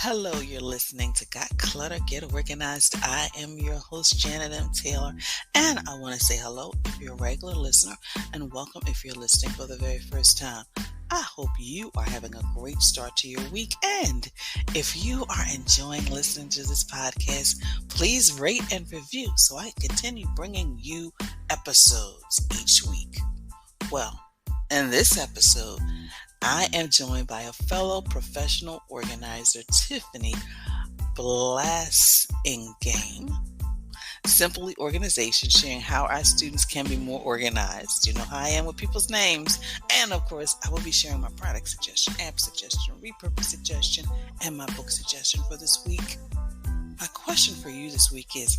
Hello, you're listening to Got Clutter, Get Organized. I am your host, Janet M. Taylor, and I want to say hello if you're a regular listener, and welcome if you're listening for the very first time. I hope you are having a great start to your week, and if you are enjoying listening to this podcast, please rate and review so I can continue bringing you episodes each week. Well, in this episode, I am joined by a fellow professional organizer, Tiffany Blassingame. Simply Organization, sharing how our students can be more organized. You know how I am with people's names. And of course, I will be sharing my product suggestion, app suggestion, repurpose suggestion, and my book suggestion for this week. My question for you this week is,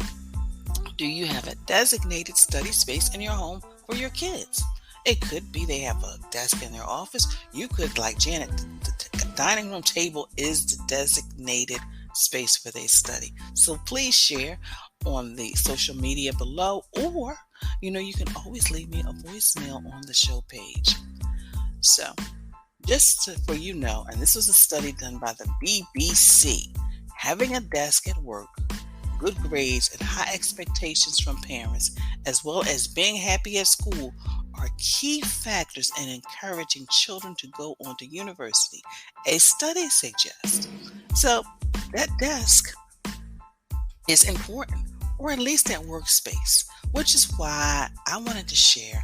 do you have a designated study space in your home for your kids? It could be they have a desk in their office. You could, like Janet, the dining room table is the designated space where they study. So please share on the social media below, or, you can always leave me a voicemail on the show page. So, for you know, and this was a study done by the BBC, having a desk at work, good grades, and high expectations from parents, as well as being happy at school, are key factors in encouraging children to go on to university, a study suggests. So that desk is important, or at least that workspace, which is why I wanted to share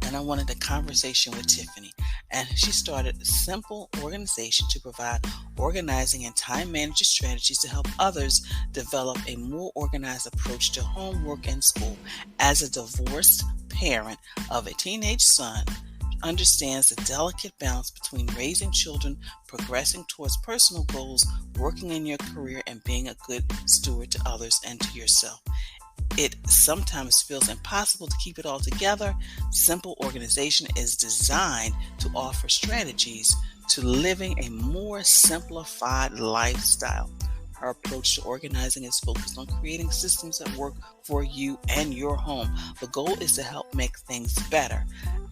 and I wanted a conversation with Tiffany. And she started a simple organization to provide organizing and time management strategies to help others develop a more organized approach to homework and school. As a divorced parent of a teenage son, understands the delicate balance between raising children, progressing towards personal goals, working in your career, and being a good steward to others and to yourself. It sometimes feels impossible to keep it all together. Simple Organization is designed to offer strategies to living a more simplified lifestyle. Her approach to organizing is focused on creating systems that work for you and your home. The goal is to help make things better,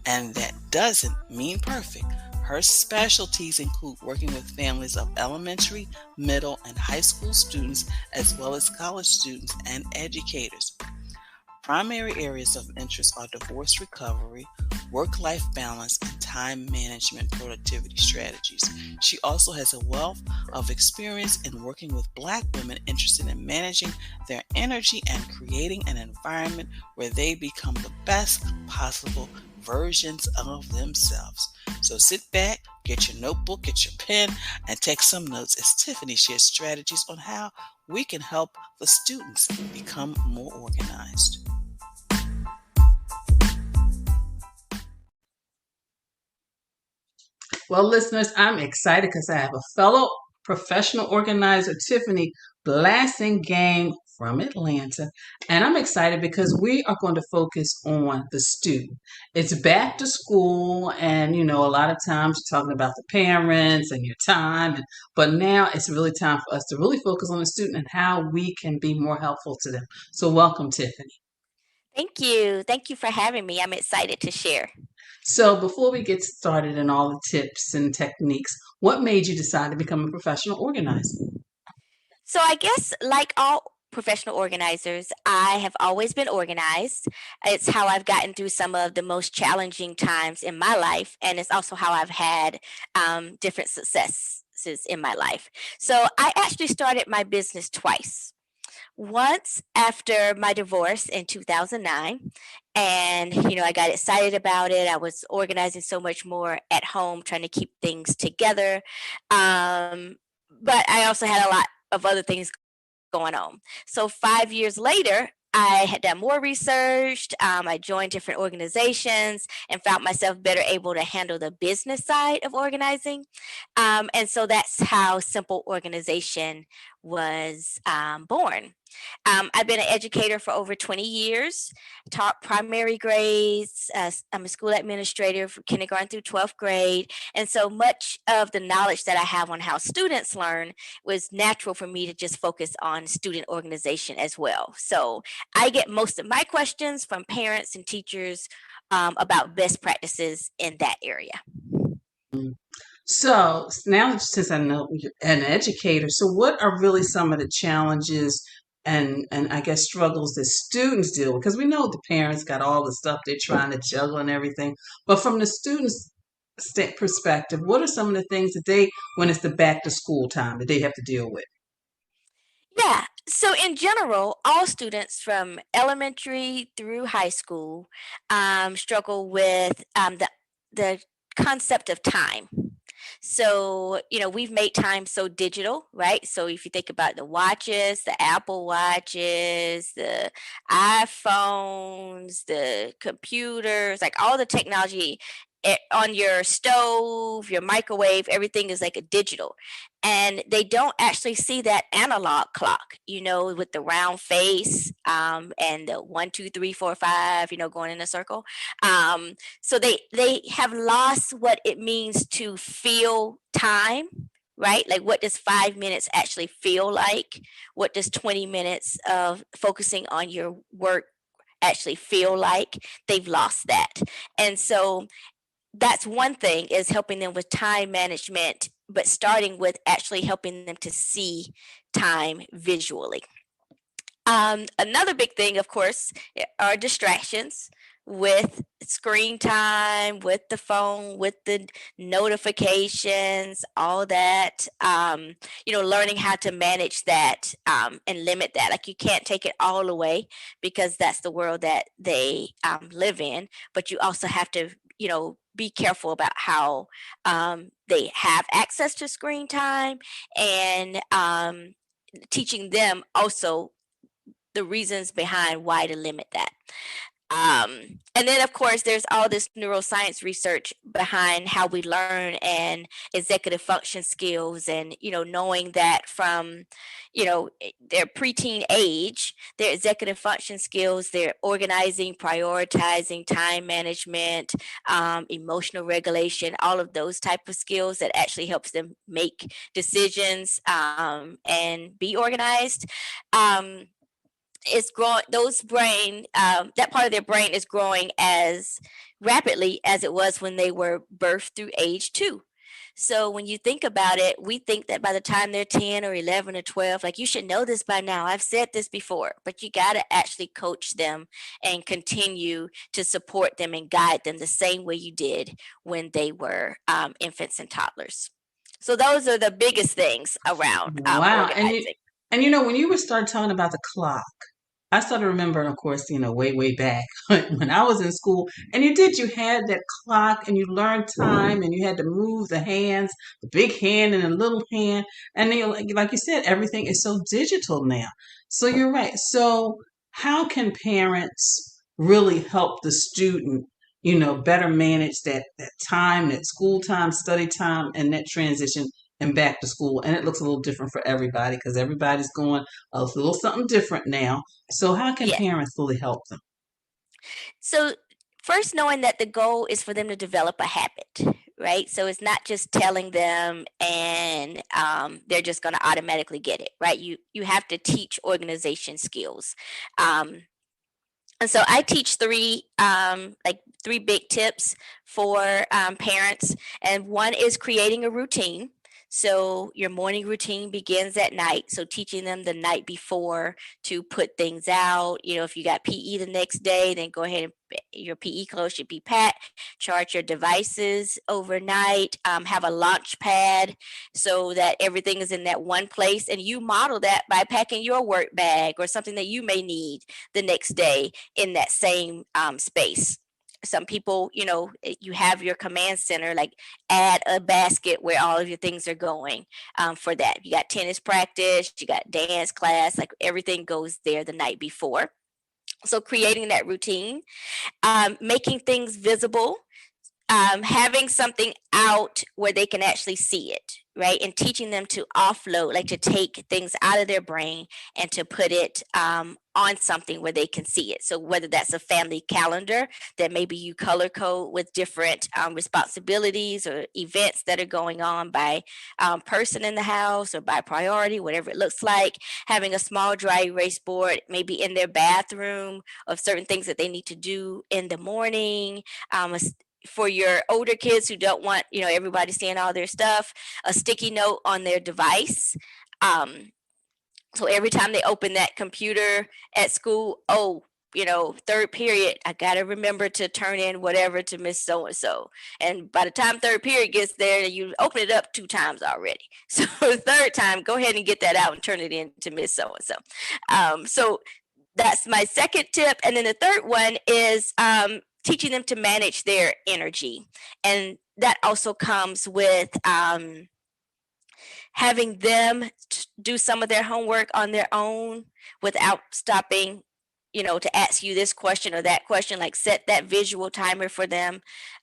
and that doesn't mean perfect. Her specialties include working with families of elementary, middle, and high school students, as well as college students and educators. Primary areas of interest are divorce recovery, work-life balance, and time management productivity strategies. She also has a wealth of experience in working with Black women interested in managing their energy and creating an environment where they become the best possible versions of themselves. So sit back, get your notebook, get your pen, and take some notes as Tiffany shares strategies on how we can help the students become more organized. Well, listeners, I'm excited because I have a fellow professional organizer, Tiffany Blassingame from Atlanta. And I'm excited because we are going to focus on the student. It's back to school, and a lot of times you're talking about the parents and your time, but now it's really time for us to really focus on the student and how we can be more helpful to them. So welcome, Tiffany. Thank you. Thank you for having me. I'm excited to share. So before we get started in all the tips and techniques, what made you decide to become a professional organizer? So, I guess, like all professional organizers, I have always been organized. It's how I've gotten through some of the most challenging times in my life, and it's also how I've had different successes in my life. So, I actually started my business twice. Once after my divorce in 2009, and I got excited about it. I was organizing so much more at home, trying to keep things together. Um, but I also had a lot of other things going on. So 5 years later, I had done more research. I joined different organizations and found myself better able to handle the business side of organizing. And so that's how Simple Organization was born. I've been an educator for over 20 years, taught primary grades. I'm a school administrator for kindergarten through 12th grade. And so much of the knowledge that I have on how students learn was natural for me to just focus on student organization as well. So I get most of my questions from parents and teachers about best practices in that area. So now, since I know you're an educator, so what are really some of the challenges and I guess struggles that students deal with? Because we know the parents got all the stuff they're trying to juggle and everything, but from the students' perspective, what are some of the things that they, when it's the back to school time, that they have to deal with? Yeah. So in general, all students from elementary through high school struggle with the concept of time. So, we've made time so digital, right? So if you think about the watches, the Apple watches, the iPhones, the computers, like all the technology on your stove, your microwave, everything is like a digital. And they don't actually see that analog clock, with the round face and the 1, 2, 3, 4, 5, going in a circle. So they have lost what it means to feel time, right? Like, what does 5 minutes actually feel like? What does 20 minutes of focusing on your work actually feel like? They've lost that. And so that's one thing, is helping them with time management, but starting with actually helping them to see time visually. Another big thing, of course, are distractions with screen time, with the phone, with the notifications, all that. Learning how to manage that and limit that. Like, you can't take it all away, because that's the world that they live in. But you also have to, be careful about how they have access to screen time, and teaching them also the reasons behind why to limit that. And then, of course, there's all this neuroscience research behind how we learn, and executive function skills, and knowing that from their preteen age, their executive function skills, their organizing, prioritizing, time management, emotional regulation, all of those type of skills that actually helps them make decisions and be organized. Um, is growing, those brain that part of their brain is growing as rapidly as it was when they were birthed through age 2. So when you think about it, we think that by the time they're 10 or 11 or 12, like, you should know this by now, I've said this before, but you got to actually coach them and continue to support them and guide them the same way you did when they were infants and toddlers. So those are the biggest things around Wow. organizing. And when you were start talking about the clock, I started remembering, of course, way back when I was in school, and you had that clock, and you learned time, and you had to move the hands, the big hand and the little hand, and then, like you said, everything is so digital now. So you're right. So how can parents really help the student, better manage that time, that school time, study time, and that transition and back to school? And it looks a little different for everybody, because everybody's going a little something different now. So how can Yes. parents really help them? So, first, knowing that the goal is for them to develop a habit, right? So it's not just telling them and they're just going to automatically get it, right? You have to teach organization skills. Um, and so I teach three big tips for parents, and one is creating a routine. So your morning routine begins at night. So teaching them the night before to put things out. If you got PE the next day, then go ahead and your PE clothes should be packed. Charge your devices overnight. Have a launch pad so that everything is in that one place, and you model that by packing your work bag or something that you may need the next day in that same space. Some people, you have your command center, like, add a basket where all of your things are going for that. You got tennis practice, you got dance class, like, everything goes there the night before. So creating that routine, making things visible, having something out where they can actually see it, right? And teaching them to offload, like, to take things out of their brain and to put it on something where they can see it. So whether that's a family calendar that maybe you color code with different responsibilities or events that are going on by person in the house or by priority, whatever it looks like, having a small dry erase board maybe in their bathroom of certain things that they need to do in the morning, for your older kids who don't want, everybody seeing all their stuff, a sticky note on their device. So every time they open that computer at school, third period, I got to remember to turn in whatever to Miss So and so. And by the time third period gets there, you open it up 2 times already. So third time, go ahead and get that out and turn it in to Miss So and so. So that's my second tip. And then the third one is teaching them to manage their energy. And that also comes with having them do some of their homework on their own without stopping, to ask you this question or that question, like set that visual timer for them.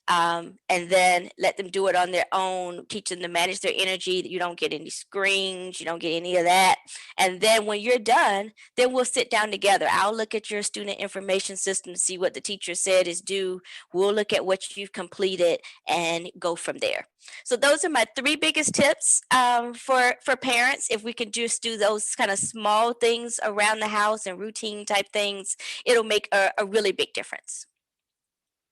And then let them do it on their own, teach them to manage their energy, that you don't get any screens, you don't get any of that. And then when you're done, then we'll sit down together. I'll look at your student information system to see what the teacher said is due. We'll look at what you've completed and go from there. So those are my 3 biggest tips for parents. If we can just do those kind of small things around the house and routine type things, it'll make a really big difference.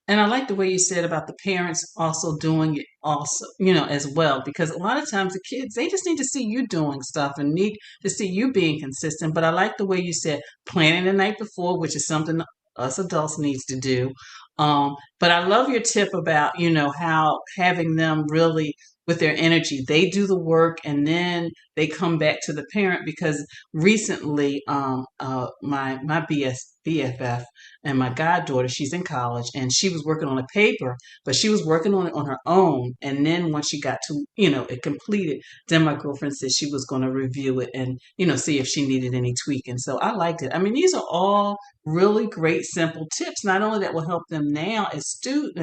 And I like the way you said about the parents also doing it also, as well, because a lot of times the kids, they just need to see you doing stuff and need to see you being consistent. But I like the way you said planning the night before, which is something us adults needs to do. But I love your tip about, how having them really with their energy, they do the work and then they come back to the parent because recently, my BFF and my goddaughter, she's in college and she was working on a paper, but she was working on it on her own. And then once she got to, it completed, then my girlfriend said she was going to review it and, see if she needed any tweaking. So I liked it. I mean, these are all really great, simple tips, not only that will help them now as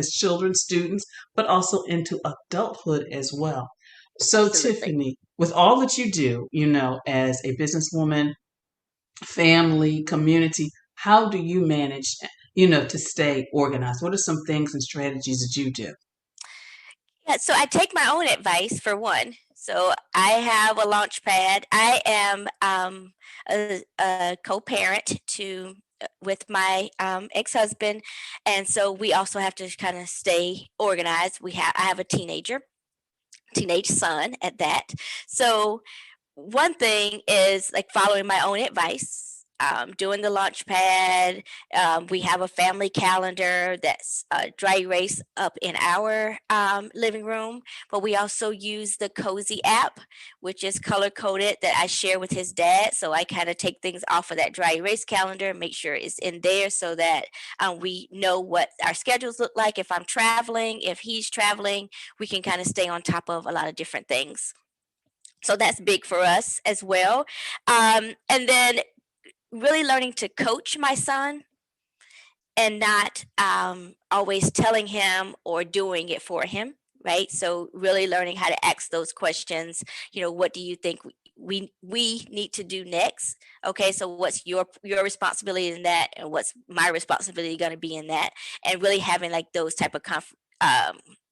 children, students, but also into adulthood as well. So Absolutely. Tiffany, with all that you do, as a businesswoman, family, community, how do you manage, to stay organized? What are some things and strategies that you do? Yeah, so I take my own advice for one. So I have a launch pad. I am a co-parent to with my ex-husband, and so we also have to kind of stay organized. I have a teenage son at that. So one thing is like following my own advice, doing the launch pad. We have a family calendar that's dry erase up in our living room, but we also use the Cozy app, which is color coded, that I share with his dad. So I kind of take things off of that dry erase calendar and make sure it's in there so that we know what our schedules look like. If I'm traveling, if he's traveling, we can kind of stay on top of a lot of different things. So that's big for us as well. And then really learning to coach my son and not always telling him or doing it for him, right? So really learning how to ask those questions. What do you think we need to do next? Okay, so what's your responsibility in that, and what's my responsibility going to be in that? And really having like those type of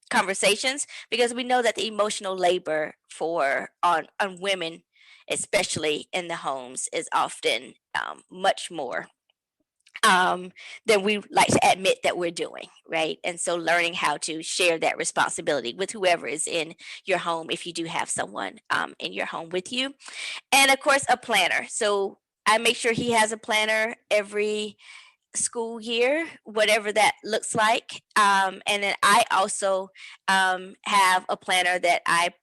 conversations, because we know that the emotional labor on women, especially in the homes, is often much more than we like to admit that we're doing, right? And so learning how to share that responsibility with whoever is in your home, if you do have someone in your home with you. And of course, a planner. So I make sure he has a planner every school year, whatever that looks like. And then I also have a planner that I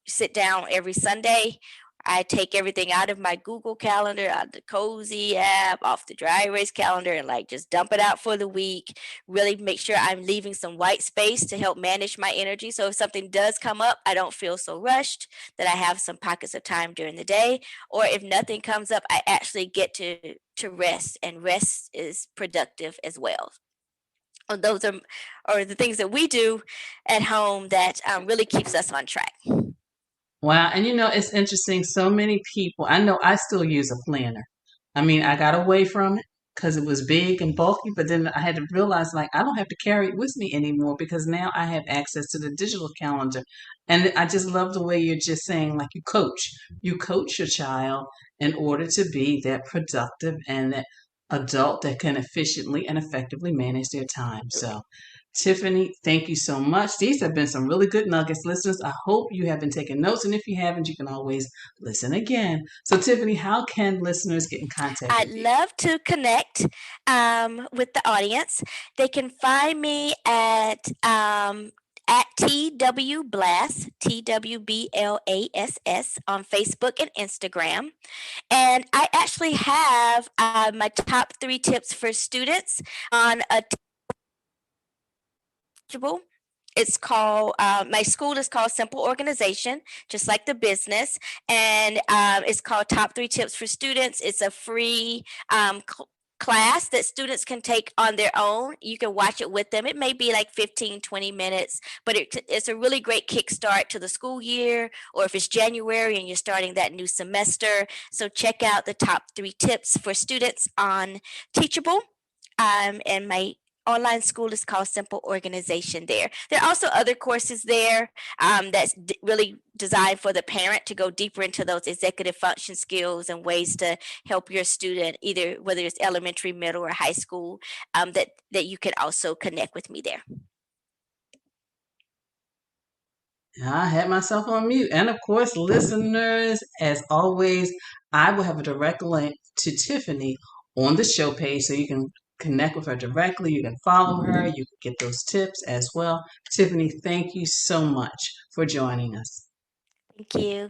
sit down every Sunday. I take everything out of my Google Calendar, out of the Cozy app, off the dry erase calendar, and like just dump it out for the week. Really make sure I'm leaving some white space to help manage my energy. So if something does come up, I don't feel so rushed, that I have some pockets of time during the day. Or if nothing comes up, I actually get to rest, and rest is productive as well. Those are the things that we do at home that really keeps us on track. Wow. And it's interesting. So many people, I know I still use a planner. I mean, I got away from it because it was big and bulky, but then I had to realize like I don't have to carry it with me anymore because now I have access to the digital calendar. And I just love the way you're just saying like you coach your child in order to be that productive and that adult that can efficiently and effectively manage their time. So Tiffany, thank you so much. These have been some really good nuggets, listeners. I hope you have been taking notes, and if you haven't, you can always listen again. So, Tiffany, how can listeners get in contact I'd with you? love to connect with the audience. They can find me at TW Blass, TWBLASS, on Facebook and Instagram. And I actually have my top 3 tips for students on a teachable. It's called, my school is called Simple Organization, just like the business. And it's called Top 3 Tips for Students. It's a free class that students can take on their own. You can watch it with them. It may be like 15, 20 minutes, but it's a really great kickstart to the school year, or if it's January and you're starting that new semester. So check out the top 3 tips for students on Teachable. And my online school is called Simple Organization there. There are also other courses there that's really designed for the parent to go deeper into those executive function skills and ways to help your student, either whether it's elementary, middle, or high school, that you can also connect with me there. I had myself on mute. And of course, listeners, as always, I will have a direct link to Tiffany on the show page so you can connect with her directly. You can follow her. You can get those tips as well. Tiffany, thank you so much for joining us. Thank you.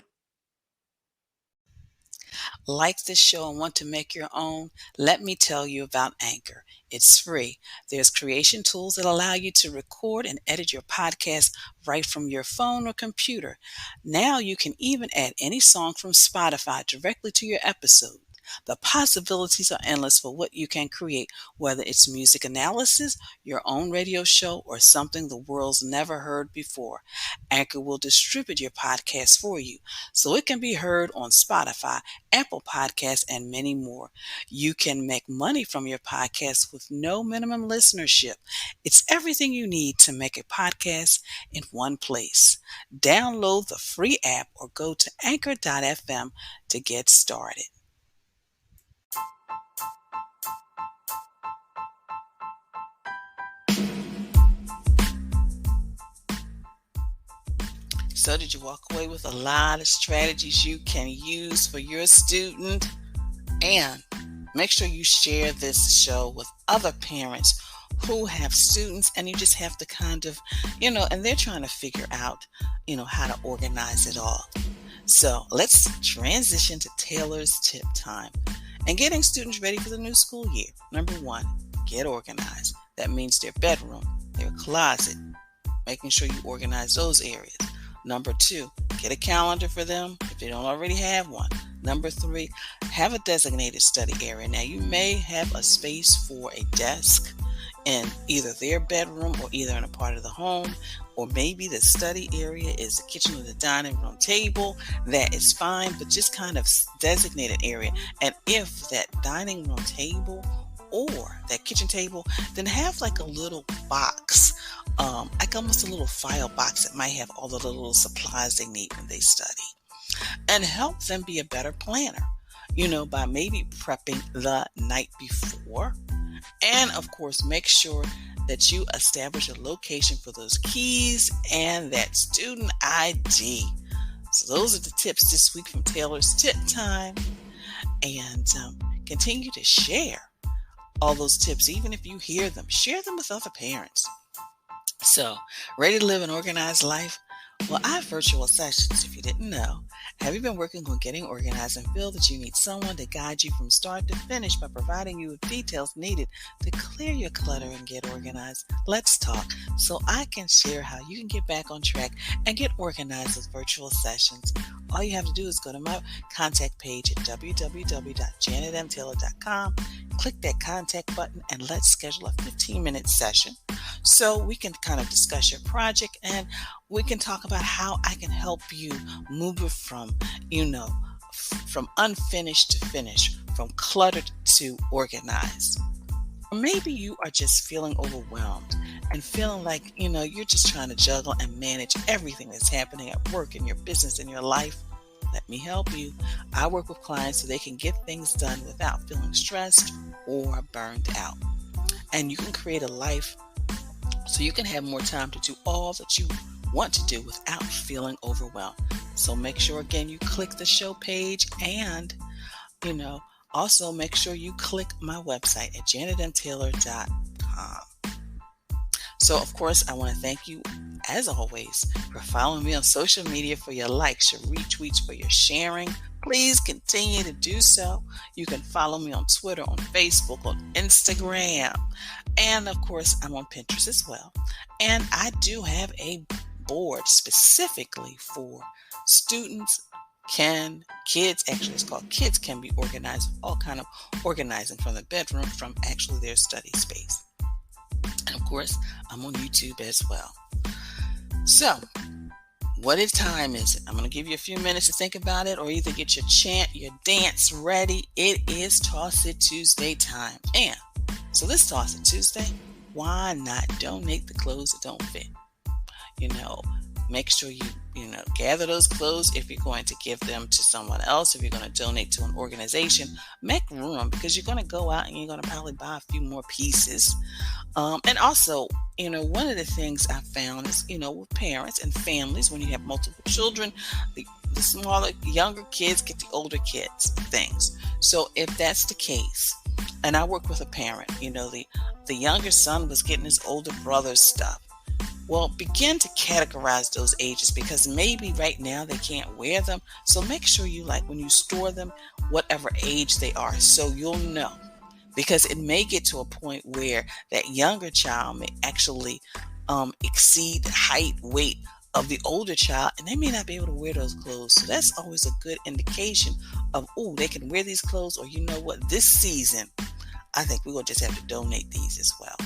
Like this show and want to make your own? Let me tell you about Anchor. It's free. There's creation tools that allow you to record and edit your podcast right from your phone or computer. Now you can even add any song from Spotify directly to your episode. The possibilities are endless for what you can create, whether it's music analysis, your own radio show, or something the world's never heard before. Anchor will distribute your podcast for you, so it can be heard on Spotify, Apple Podcasts, and many more. You can make money from your podcast with no minimum listenership. It's everything you need to make a podcast in one place. Download the free app or go to anchor.fm to get started. So did you walk away with a lot of strategies you can use for your student? And make sure you share this show with other parents who have students, and you just have to kind of, and they're trying to figure out, how to organize it all. So let's transition to Taylor's tip time and getting students ready for the new school year. Number 1, get organized. That means their bedroom, their closet, making sure you organize those areas. Number 2, get a calendar for them if they don't already have one. Number 3, have a designated study area. Now, you may have a space for a desk in either their bedroom or either in a part of the home, or maybe the study area is the kitchen or the dining room table. That is fine, but just kind of designate an area. And if that dining room table or that kitchen table, then have like a little box, like almost a little file box that might have all the little supplies they need when they study, and help them be a better planner, by maybe prepping the night before. And of course, make sure that you establish a location for those keys and that student ID. So those are the tips this week from Taylor's Tip Time. And continue to share all those tips. Even if you hear them, share them with other parents. So, ready to live an organized life? Well, I have virtual sessions, if you didn't know. Have you been working on getting organized and feel that you need someone to guide you from start to finish by providing you with details needed to clear your clutter and get organized? Let's talk so I can share how you can get back on track and get organized with virtual sessions. All you have to do is go to my contact page at www.janetmtaylor.com, click that contact button, and let's schedule a 15-minute session so we can kind of discuss your project, and we can talk about how I can help you move it from unfinished to finish, from cluttered to organized. Or maybe you are just feeling overwhelmed and feeling like, you're just trying to juggle and manage everything that's happening at work, in your business, in your life. Let me help you. I work with clients so they can get things done without feeling stressed or burned out. And you can create a life so you can have more time to do all that you want to do without feeling overwhelmed. So make sure again you click the show page, and also make sure you click my website at janetmtaylor.com. So, of course, I want to thank you, as always, for following me on social media, for your likes, your retweets, for your sharing. Please continue to do so. You can follow me on Twitter, on Facebook, on Instagram. And, of course, I'm on Pinterest as well. And I do have a board specifically for students kids, actually it's called Kids Can Be Organized, all kind of organizing from the bedroom, from actually their study space. And of course, I'm on YouTube as well. So, what time is it? I'm going to give you a few minutes to think about it, or either get your chant, your dance ready. It is Toss It Tuesday time. And so this Toss It Tuesday, why not donate the clothes that don't fit? Make sure you gather those clothes. If you're going to give them to someone else, if you're going to donate to an organization, make room, because you're going to go out and you're going to probably buy a few more pieces. And also, one of the things I found is, with parents and families, when you have multiple children, the smaller, younger kids get the older kids things. So if that's the case, and I work with a parent, the younger son was getting his older brother's stuff. Well, begin to categorize those ages, because maybe right now they can't wear them. So make sure you, when you store them, whatever age they are, so you'll know. Because it may get to a point where that younger child may actually exceed the height, weight of the older child, and they may not be able to wear those clothes. So that's always a good indication of, they can wear these clothes, or this season, I think we're going to just have to donate these as well.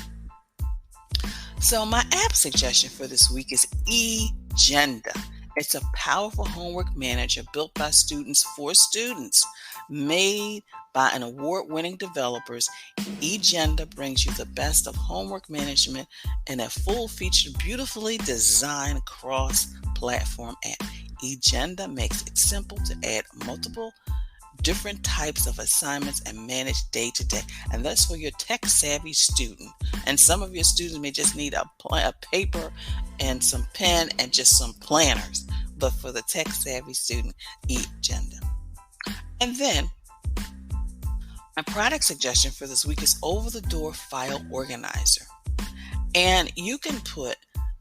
So my app suggestion for this week is Agenda. It's a powerful homework manager built by students for students, made by an award-winning developers. Agenda brings you the best of homework management in a full-featured, beautifully designed cross-platform app. Agenda makes it simple to add multiple different types of assignments and manage day to day. And that's for your tech-savvy student. And some of your students may just need a paper and some pen and just some planners. But for the tech-savvy student, Agenda. And then, my product suggestion for this week is Over-the-Door File Organizer. And you can put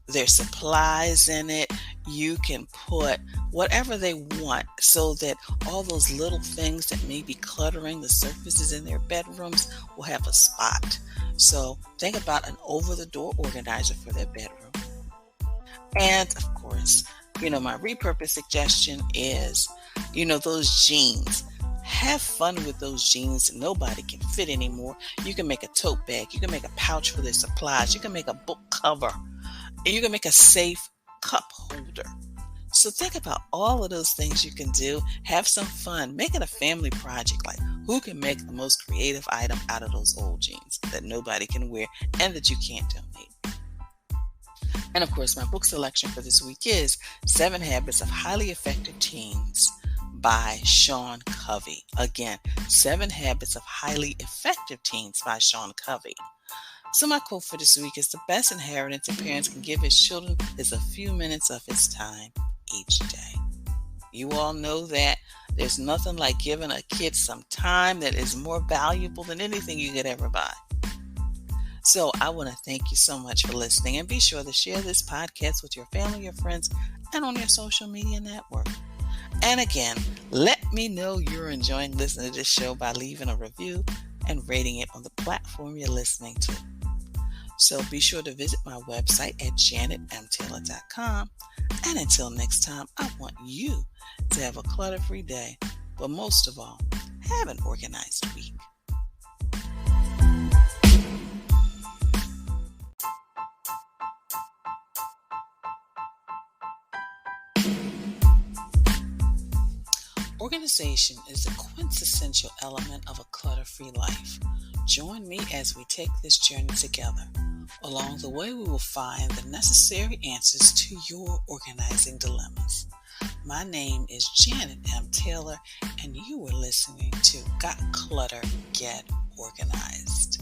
their supplies in it. You can put whatever they want, so that all those little things that may be cluttering the surfaces in their bedrooms will have a spot. So think about an over-the-door organizer for their bedroom. And of course, my repurpose suggestion is, those jeans. Have fun with those jeans that nobody can fit anymore. You can make a tote bag. You can make a pouch for their supplies. You can make a book cover. And you can make a safe cup holder. So think about all of those things you can do. Have some fun. Make it a family project. Like, who can make the most creative item out of those old jeans that nobody can wear and that you can't donate? And of course, my book selection for this week is 7 Habits of Highly Effective Teens by Sean Covey. Again, 7 Habits of Highly Effective Teens by Sean Covey. So my quote for this week is, the best inheritance a parent can give his children is a few minutes of his time each day. You all know that there's nothing like giving a kid some time that is more valuable than anything you could ever buy. So I want to thank you so much for listening, and be sure to share this podcast with your family, your friends, and on your social media network. And again, let me know you're enjoying listening to this show by leaving a review and rating it on the platform you're listening to. So be sure to visit my website at janetmtaylor.com. And until next time, I want you to have a clutter-free day, but most of all, have an organized week. Organization is a quintessential element of a clutter-free life. Join me as we take this journey together. Along the way, we will find the necessary answers to your organizing dilemmas. My name is Janet M. Taylor, and you are listening to Got Clutter, Get Organized.